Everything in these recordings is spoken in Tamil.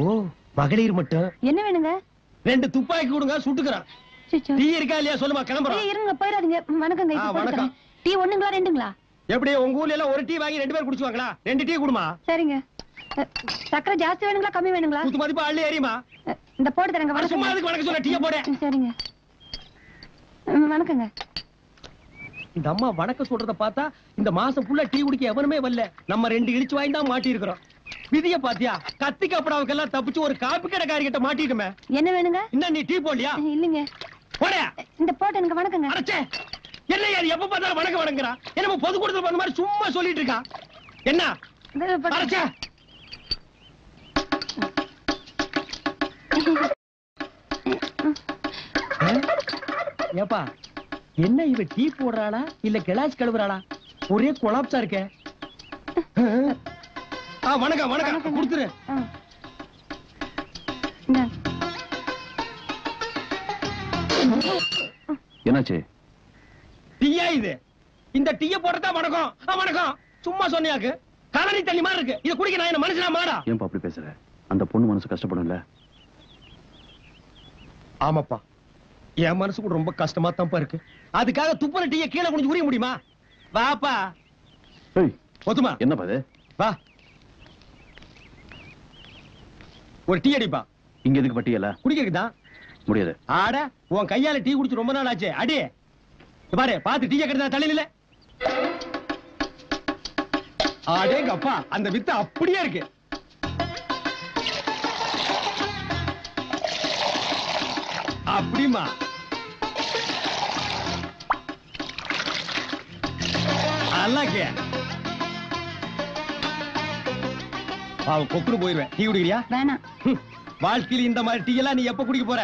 ஓ மகளிர் மட்டும். என்ன வேணுங்க? 2 துப்பாக்கி கொடுங்க, சுட்டுக்கறேன். டீ இருக்கா இல்லையா சொல்லுமா, கிளம்புறோம். இருங்க, போயிடாதீங்க. வணக்கங்க. வணக்கம். டீ ஒண்ணுங்களா ரெண்டுங்களா? எப்படி உங்க ஊர்ல எல்லாம் ஒரு டீ வாங்கி 2 பேர் குடிச்சுவாங்களா? 2 டீ குடுமா. சரிங்க. சக்கரை ஜாஸ்தி வேணுங்களா கம்மி வேணுங்களா? குத்து மதிப்பு அள்ளி ஏறிமா. இந்த போட்டு தரங்க. வணக்கம். சும்மா அதுக்கு வணக்கம் சொல்ல, டீ போடு. சரிங்க. வணக்கங்க. இந்த அம்மா வணக்கம் சொல்றத பார்த்தா இந்த மாசம் ஃபுல்லா டீ குடிக்க எவனுமே வரல. நம்ம 2 இடிச்சு வாங்கி தான் மாட்டி இருக்கிறோம். விதிய பாத்தியா? கத்தி கப்படாவுக்கெல்லாம் தப்பிச்சு ஒரு காப்பி கடைக்காரி கிட்ட மாட்டிட்டுமே. என்ன வேணுங்க? இன்னும் நீ டீ போடலையா? இல்லங்க. போடா. இந்த போட்டு எனக்கு வணக்கங்க. அடச்சே, என்ன யார் எப்ப பார்த்தாலும் வணக்கம் வணங்குறா? என்ன பொது கூட்டத்துல வந்த மாதிரி சும்மா சொல்லிட்டு இருக்கா? என்ன அடச்சே? ஏப்பா, என்ன இவ டீ போடுறாளா இல்ல கிளாஸ் கழுவுறாளா? ஒரே கொலாப்ஸா இருக்க. வணக்கம் வணக்கம் கொடுத்துரு. என்னாச்சு? டீயா இது? இந்த டீய போடுறதா வணக்கம்? வணக்கம் சும்மா சொன்னியாக்கு. கலரி தண்ணி மாதிரி இருக்கு. இத குடிக்க நான் என்ன மனுஷனா மாடா? ஏன்பா அப்படி பேசுற? அந்த பொண்ணு மனசு கஷ்டப்படும்ல. ஆமாப்பா, என் மனசு கூட ரொம்ப கஷ்டமா தான்ப்பா இருக்கு. அதுக்காக துப்புற டீய கீழே குனிஞ்சு உரிய முடியுமா? வாப்பா. ஒத்துமா என்ன பாது? வா, ஒரு டீ அடிப்பா. இங்க எதுக்கு பட்டியல? குடிக்கிறதுதான். முடியாது. ஆட, உன் கையால டீ குடிச்சு ரொம்ப நாள் ஆச்சு. அடி பாரு, பாத்து டீய கெடுத்தா தலையில. ஆடேங்க அப்பா, அந்த வித்து அப்படியே இருக்கு. அப்படிமா? அல்லாக்கே அவன் கொக்குன்னு போயிருவேன். டீ குடிக்கிறியா? வேணாம். வாழ்க்கையில இந்த மாதிரி டீ எல்லாம் நீ எப்ப குடிக்க போற?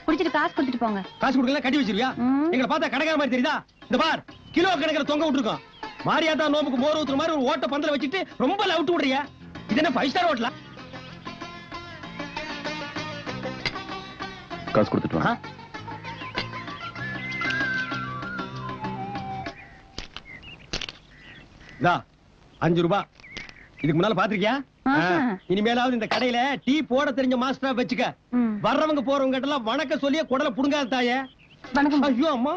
குடிச்சிட்டு காசு கொடுத்துட்டு போங்க. காசு கொடுக்கல கட்டி வச்சிருவியா? எங்களை பார்த்தா கடைக்கார மாதிரி தெரியுதா? இந்த பார், கிலோ கணக்கில் தொங்க விட்டுருக்கோம். மாரியாத்தா நோம்புக்கு மோர் ஊத்துற மாதிரி ஒரு ஓட்ட பந்தல வச்சுட்டு ரொம்ப லவுட்டு விடுறியா? இது என்ன 5 ஸ்டார் ஹோட்டலா? காசு கொடுத்துட்டு வா. 5 ரூபாய். இதுக்கு முன்னால பாத்திருக்கியா? இனிமேலாவது இந்த கடையில டீ போட தெரிஞ்ச மாஸ்டரா வச்சுக்க. வர்றவங்க போறவங்க கிட்ட எல்லாம் வணக்கம் சொல்லியே குடல புடுங்காத தாயே. வணக்கம். ஐயோ அம்மா.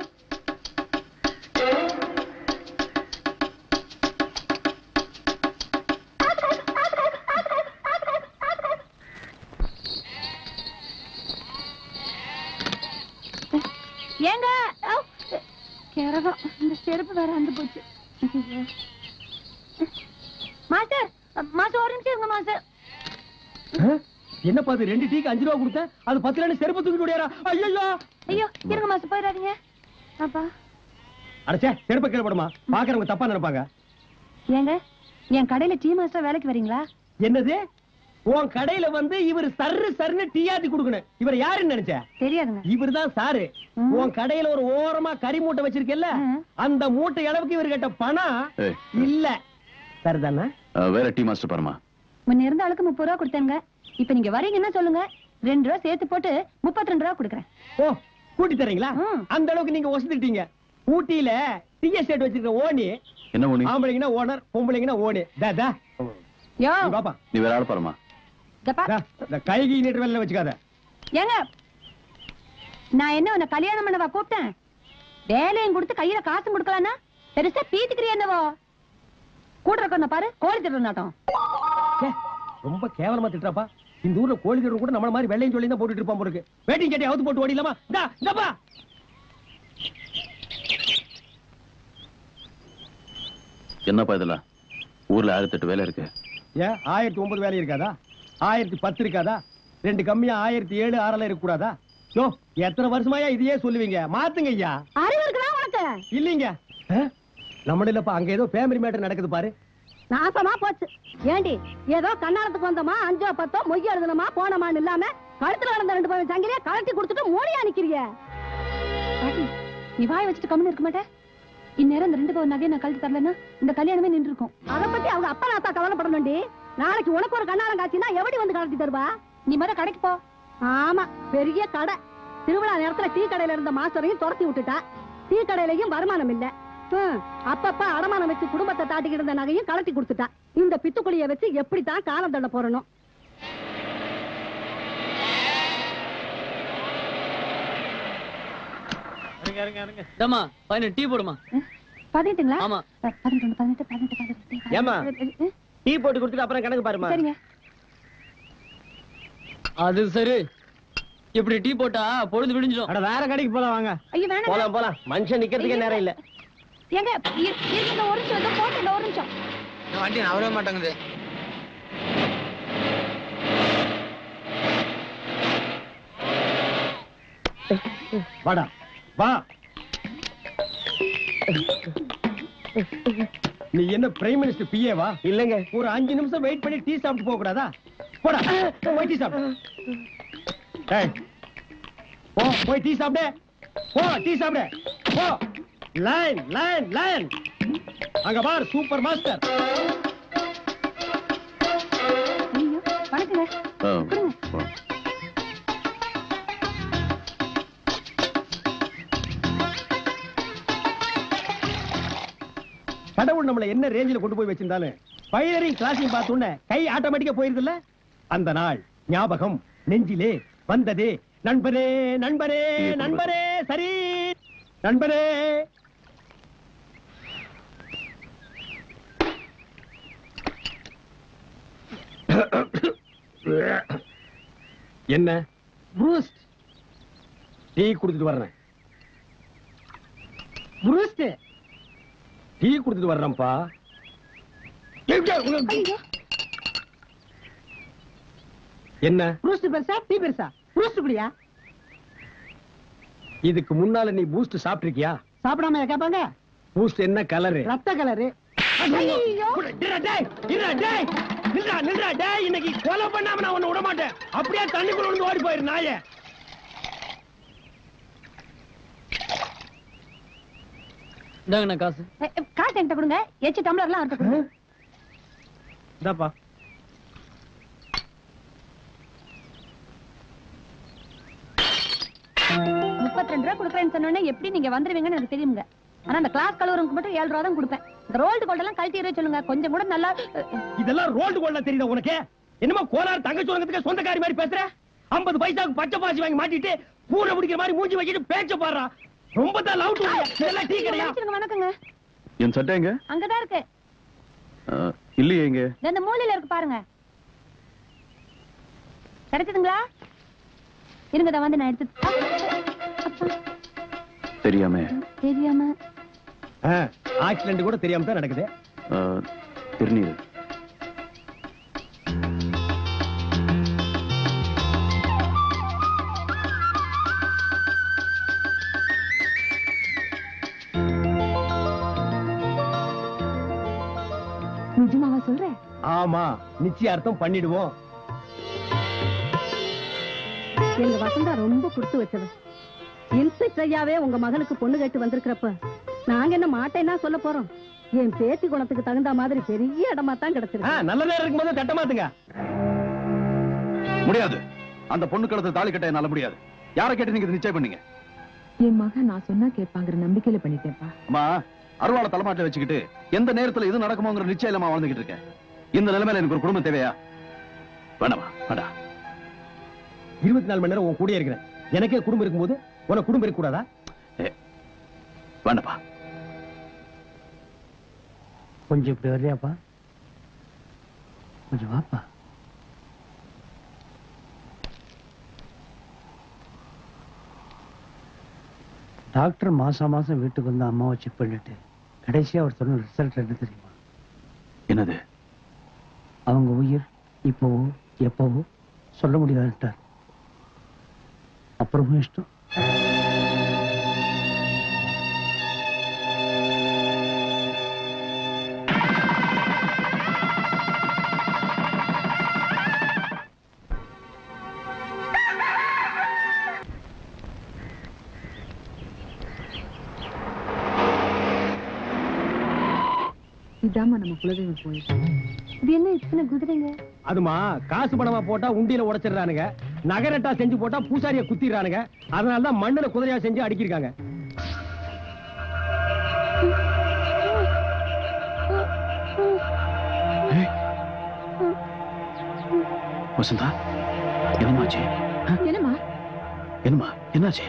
ஏங்க கேரகம், இந்த செருப்பு வேற வந்து போச்சு. மாஸ்டர், மாஸ்டர் ஒரு நிமிஷம் இருங்க மாஸ்டர். என்ன பாத்து 2 டீக்கு 5 ரூபாய் கொடுத்தேன், அது 10 ரூபாய் செருப்பு தூக்கிட்டு ஓடியாரா? ஐயோ ஐயோ, இருங்க மாஸ்டர், போயிடாதீங்க. அப்பா அடச்சே, செருப்பு கீழே போடுமா, பாக்குறவங்க தப்பா நினைப்பாங்க. ஏங்க, என் கடையில டீ மாஸ்டர் வேலைக்கு வரீங்களா? என்னது? உன் கடையில வந்து இவர் சர்ன்னு டீ ஆத்தி கொடுக்கணும். இவர் யாருன்னு நினைச்ச? தெரியாதுங்க. இவர்தான் சாரு. உன் கடையில ஒரு ஓரமா கறி மூட்டை வச்சிருக்கல, அந்த மூட்டை அளவுக்கு இவர் கேட்ட பணம் இல்ல. சரிதானே? வேற டீ மாஸ்டர் பாருமா. முன்ன இருந்த ஆளுக்கு 30 ரூபா கொடுத்தேங்க. இப்ப நீங்க வரீங்கன்னா சொல்லுங்க, 2 ரூபா சேர்த்து போட்டு 32 ரூபா கொடுக்குறேன். ஓ, கூட்டி தரீங்களா? அந்த அளவுக்கு நீங்க வசதிட்டீங்க. ஊட்டியில டீ எஸ்டேட் வச்சிருக்க ஓனி. என்ன ஓனி? ஆம்பளைங்கன்னா ஓனர், பொம்பளைங்கன்னா ஓனி. தாதா யோ பாப்பா, நீ வேற ஆள் பாருமா. கைகி நீட்டு வேலை வச்சுக்காத. ஏங்க, நான் என்ன உன்னை கல்யாணம் பண்ணவா கூப்பிட்டேன்? வேலையும் கொடுத்து கையில காசும் கொடுக்கலான்னா பெருசா பீத்துக்கிறியா என்னவோ? கூட இருக்க பாரு, கோழி திட்டு நாட்டம். ரொம்ப கேவலமா திட்டுறாப்பா. இந்த ஊர்ல கோழி திட்டு கூட நம்மள மாதிரி வெள்ளையும் சொல்லி தான் போட்டுட்டு இருப்பான் போருக்கு. வேட்டிங் கேட்டி அவுத்து போட்டு ஓடிலாமா? இந்தப்பா என்னப்பா இதெல்லாம்? ஊர்ல 1008 வேலை இருக்கு. ஏன் 1009 வேலை இருக்காதா? 1010 இருக்காதா? 2 கம்மியா 1007 6 இருக்க கூடாதா? யோ, எத்தனை வருஷமாயா இதையே சொல்லுவீங்க? மாத்துங்க ஐயா. அறிவு இருக்குதா உனக்கு? இல்லீங்க, நம்ம இல்லப்பா, அங்க ஏதோ ஃபேமிலி மேட்டர் நடக்குது பாரு. நாசமா போச்சு. ஏண்டி, ஏதோ கண்ணாரத்துக்கு வந்தோமா 5 10 மொய் எழுதணுமா போனமான்னு இல்லாம கழுத்துல நடந்த 2 பவுன் சங்கிலிய கழட்டி கொடுத்துட்டு மூடியா நிக்கிறிய? நீ வாய் வச்சுட்டு கம்முன்னு இருக்க மாட்டே? இந்நேரம் இந்த 2 பவுன் நகையை நான் கழட்டி தரலன்னா இந்த கல்யாணமே நின்று இருக்கும். அதை பத்தி அவங்க அப்பா நாத்தா கவலைப்படணும்டி. நாளைக்கு உனக்கு ஒரு கண்ணாரம் காட்சினா எப்படி வந்து கழட்டி தருவா? நீ மர கடைக்கு போ. ஆமா, பெரிய கடை. திருவிழா நேரத்துல டீ கடையில இருந்த மாஸ்டரையும் துரத்தி விட்டுட்டா. டீ கடையிலையும் வருமானம் இல்ல. அப்பப்ப அடமானம் வச்சு குடும்பத்தை தாட்டிக்கிட்டு இருந்த நகையும் கலட்டி கொடுத்துட்டா. இந்த பித்துக்குழிய வச்சு எப்படித்தான் காலம் தள்ள போறணும்? தம்மா டீ போடுமா. 18ங்களா? ஆமா. 18. ஏமா டீ போட்டு கொடுத்துட்டு அப்புறம் கணக்கு பாருமா. சரிங்க. அது சரி. இப்படி டீ போட்டா பொழுது விடிஞ்சிடும். அட வேற கடைக்கு போலாம் வாங்க. ஐயோ வேணாம். போலாம் மனுஷன் நிக்கிறதுக்கே நேரம் இல்ல. ஏங்க இருங்க ஒரு நிமிஷம் போட்டு ஒரு நிமிஷம். வண்டி நவரவே மாட்டேங்குது. வாடா வா. நீ என்ன பிரைம் மினிஸ்டர் பிஏ வா? இல்லங்க, ஒரு 5 நிமிஷம் வெயிட் பண்ணி டீ சாப்பிட்டு போக கூடாதா? போடா போய் டீ சாப்பிடு. டேய் போ போய் டீ சாப்பிடு. போ டீ சாப்பிடு. போ. Line line line. அங்க பார் சூப்பர் மாஸ்டர். ஐயோ வணக்கங்க. கடவுள் நம்மள என்ன ரேஞ்சில கொண்டு போய் வச்சிருந்தாலும் பைலரிங் கிளாஸையும் பார்த்தோன்னே கை ஆட்டோமேட்டிக்கா போயிருதுல்ல. அந்த நாள் ஞாபகம் நெஞ்சிலே வந்ததே. நண்பரே நண்பரே நண்பரே. சரி நண்பரே. என்ன ப்ரூஸ்ட் டீ குடிச்சிட்டு வர்றேன். ப்ரூஸ்ட் டீ குடிச்சிட்டு வர்றேன்ப்பா. என்ன ப்ரூஸ்ட் பெருசா டீ பெருசா? ப்ரூஸ்ட் குடியா? இதுக்கு முன்னால நீ பூஸ்ட் சாப்பிட்டிருக்கியா? சாப்பிடாம கேட்பாங்க. பூஸ்ட் என்ன கலரு? ரத்த கலரு. ஐயோ இன்னைக்கு கொலை பண்ணாம நான் உன்னை விட மாட்டேன். அப்படியே தண்ணிக்குள்ள வந்து ஓடி போயிரு நாயே. இந்தாங்கண்ணா காசு. காசு என்கிட்ட கொடுங்க. எச்சு டம்ளர்லாம் அவர்கிட்ட கொடுங்க. இந்தாப்பா. ₹32 கொடுக்குறேன்னு சொன்னோன்னே எப்படி நீங்க வந்துருவீங்கன்னு எனக்கு தெரியுங்க. ஆனா அந்த கிளாஸ் கலவருக்கு மட்டும் 7 ரூபா தான் கொடுப்பேன். இந்த ரோல்டு கோல்ட் எல்லாம் கழட்டி சொல்லுங்க. கொஞ்சம் கூட நல்லா. இதெல்லாம் ரோல்டு கோல்டா தெரியுதா உனக்கு? என்னமா கோலார் தங்கச்சி உலகத்துக்கு சொந்தக்காரி மாதிரி பேசுற? 50 பைசாக்கு பச்சை பாசி வாங்கி மாட்டிட்டு பூனை பிடிக்கிற மாதிரி மூஞ்சி வச்சிட்டு பேச்ச பாடுறா. ரொம்ப தான் லவ் டு. இதெல்லாம் டீ கடையா? வணக்கங்க. என் சட்டை எங்க? அங்கதான் இருக்கு. இல்லையே எங்க? இந்த மூலையில இருக்கு பாருங்க. கிடைச்சதுங்களா? இருங்க தான் வந்து நான் எடுத்து. தெரியாம ஆக்சிடென்ட் கூட தெரியாம தான் நடக்குது. திருநீர். நிஜமாவா சொல்ற? ஆமா நிச்சயார்த்தம் பண்ணிடுவோம். எங்க வசந்தா ரொம்ப கொடுத்து வச்சவ. இன்ஸ்பெக்டர் ஐயாவே உங்க மகனுக்கு பொண்ணு கேட்டு வந்திருக்கிறப்ப நாங்க என்ன மாட்டேன்னா சொல்ல போறோம். என் பேத்தி குணத்துக்கு தகுந்த மாதிரி பெரிய இடமா தான் கிடைச்சிருக்கு. நல்ல நேரம் இருக்கும்போது தட்ட மாத்துங்க. முடியாது. அந்த பொண்ணு கழுத்துல தாலி கட்ட என்னால முடியாது. யாரை கேட்டு நீங்க நிச்சயம் பண்ணீங்க? என் மகன் நான் சொன்னா கேட்பாங்கிற நம்பிக்கையில பண்ணிட்டேன்ப்பா. அம்மா அருவாளை தலைமாட்டில வச்சுக்கிட்டு எந்த நேரத்துல இது நடக்குமோங்கிற நிச்சயம் இல்லாம வாழ்ந்துகிட்டு இருக்கேன். இந்த நிலைமையில எனக்கு ஒரு குடும்பம் தேவையா? வேணாமா வேண்டாம். 24 மணி நேரம் உன் கூட இருக்கிறேன். எனக்கே குடும்பம் இருக்கும்போது உனக்கு குடும்பம் இருக்க கூடாதா? வேண்டாப்பா. கொஞ்சம் இப்படி வர்றியாப்பா? கொஞ்சம் வாப்பா. டாக்டர் மாசம் மாசம் வீட்டுக்கு வந்து அம்மாவை செக் பண்ணிட்டு கடைசியா அவர் சொன்ன ரிசல்ட் என்ன தெரியுமா? என்னது? அவங்க உயிர் இப்போவோ எப்பவோ சொல்ல முடியாதுட்டார். அப்புறமும் இஷ்டம். இதாம நம்ம குலதெய்வம் கோயில். இது என்ன இத்தனை குதிரைங்க? அதுமா காசு பணமா போட்டா உண்டியில உடைச்சிடுறானுங்க. நகரட்டா செஞ்சு போட்டா பூசாரிய குத்திடுறானுங்க. அதனாலதான் மண்ணுல குதிரையா செஞ்சு அடிக்கிருக்காங்க. வசந்தா என்னமாச்சு? என்னம்மா? என்னமா என்னாச்சு?